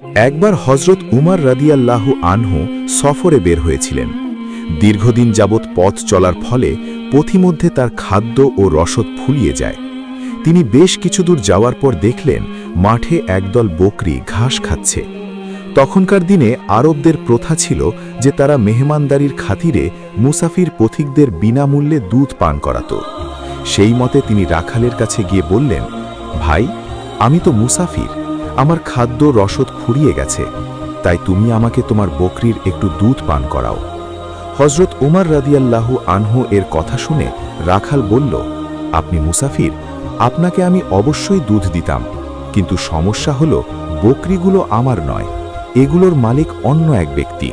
একবার হজরত উমর রাদিয়াল্লাহু আনহু সফরে বের হয়েছিলেন। দীর্ঘদিন যাবৎ পথ চলার ফলে পথিমধ্যে তার খাদ্য ও রসদ ফুরিয়ে যায়। তিনি বেশ কিছু দূর যাওয়ার পর দেখলেন মাঠে একদল বকরি ঘাস খাচ্ছে। তখনকার দিনে আরবদের প্রথা ছিল যে তারা মেহমানদারির খাতিরে মুসাফির পথিকদের বিনামূল্যে দুধ পান করাত। সেই মতে তিনি রাখালের কাছে গিয়ে বললেন, ভাই, আমি তো মুসাফির, আমার খাদ্য রসদ ফুরিয়ে গেছে, তাই তুমি আমাকে তোমার বকরির একটু দুধ পান করাও। হজরত উমর রাদিয়াল্লাহু আনহু এর কথা শুনে রাখাল বলল, আপনি মুসাফির, আপনাকে আমি অবশ্যই দুধ দিতাম, কিন্তু সমস্যা হলো বকরিগুলো আমার নয়, এগুলোর মালিক অন্য এক ব্যক্তি,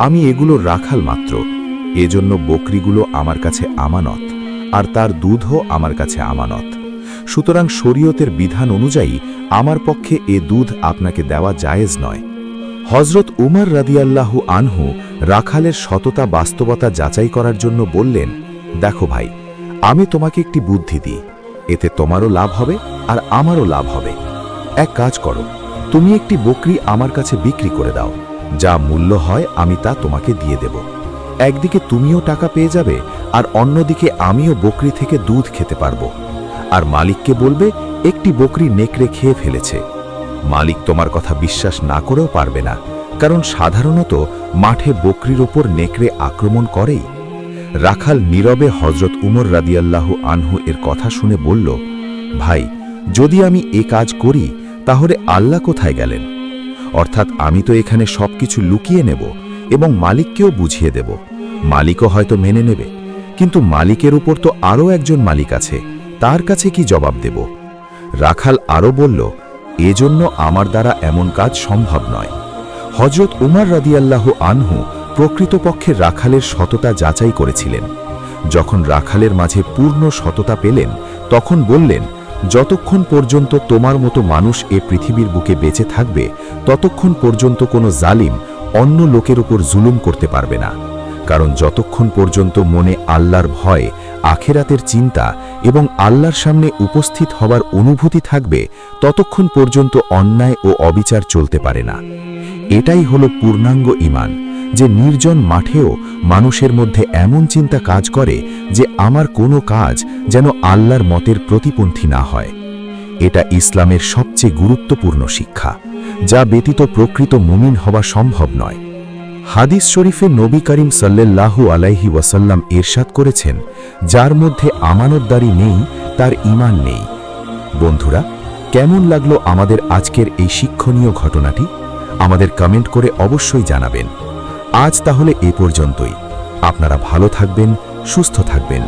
আমি এগুলোর রাখাল মাত্র। এজন্য বকরিগুলো আমার কাছে আমানত, আর তার দুধও আমার কাছে আমানত। সুতরাং শরীয়তের বিধান অনুযায়ী আমার পক্ষে এ দুধ আপনাকে দেওয়া জায়েজ নয়। হজরত উমর রাদিয়াল্লাহু আনহু রাখালের সততা বাস্তবতা যাচাই করার জন্য বললেন, দেখো ভাই, আমি তোমাকে একটি বুদ্ধি দিই, এতে তোমারও লাভ হবে আর আমারও লাভ হবে। এক কাজ করো, তুমি একটি বকরি আমার কাছে বিক্রি করে দাও, যা মূল্য হয় আমি তা তোমাকে দিয়ে দেব। একদিকে তুমিও টাকা পেয়ে যাবে, আর অন্যদিকে আমিও বকরি থেকে দুধ খেতে পারবো। আর মালিককে বলবে একটি বকরি নেকড়ে খেয়ে ফেলেছে। মালিক তোমার কথা বিশ্বাস না করেও পারবে না, কারণ সাধারণত মাঠে বকরির ওপর নেকড়ে আক্রমণ করেই। রাখাল নীরবে হজরত উমর রাদিয়াল্লাহু আনহু এর কথা শুনে বলল, ভাই, যদি আমি এ কাজ করি তাহলে আল্লাহ কোথায় গেলেন? অর্থাৎ আমি তো এখানে সবকিছু লুকিয়ে নেব এবং মালিককেও বুঝিয়ে দেব, মালিকও হয়তো মেনে নেবে, কিন্তু মালিকের উপর তো আরও একজন মালিক আছে, তার কাছে কি জবাব দেব? রাখাল আরও বলল, এজন্য আমার দ্বারা এমন কাজ সম্ভব নয়। হজরত উমর রাদিয়াল্লাহু আনহু প্রকৃতপক্ষে রাখালের সততা যাচাই করেছিলেন। যখন রাখালের মাঝে পূর্ণ সততা পেলেন, তখন বললেন, যতক্ষণ পর্যন্ত তোমার মতো মানুষ এ পৃথিবীর বুকে বেঁচে থাকবে, ততক্ষণ পর্যন্ত কোনো জালিম অন্য লোকের উপর জুলুম করতে পারবে না। কারণ যতক্ষণ পর্যন্ত মনে আল্লাহর ভয়, আখেরাতের চিন্তা এবং আল্লাহর সামনে উপস্থিত হবার অনুভূতি থাকবে, ততক্ষণ পর্যন্ত অন্যায় ও অবিচার চলতে পারে না। এটাই হলো পূর্ণাঙ্গ ঈমান, যে নির্জন মাঠেও মানুষের মধ্যে এমন চিন্তা কাজ করে যে আমার কোনো কাজ যেন আল্লাহর মতের প্রতিপন্থী না হয়। এটা ইসলামের সবচেয়ে গুরুত্বপূর্ণ শিক্ষা, যা ব্যতীত প্রকৃত মুমিন হওয়া সম্ভব নয়। হাদিস শরীফে নবী করিম সাল্লাল্লাহু আলাইহি ওয়াসাল্লাম ইরশাদ করেছেন, যার মধ্যে আমানতদারি নেই তার ঈমান নেই। বন্ধুরা, কেমন লাগলো আমাদের আজকের এই শিক্ষণীয় ঘটনাটি? আমাদের কমেন্ট করে অবশ্যই জানাবেন। আজ তাহলে এ পর্যন্তই। আপনারা ভালো থাকবেন, সুস্থ থাকবেন।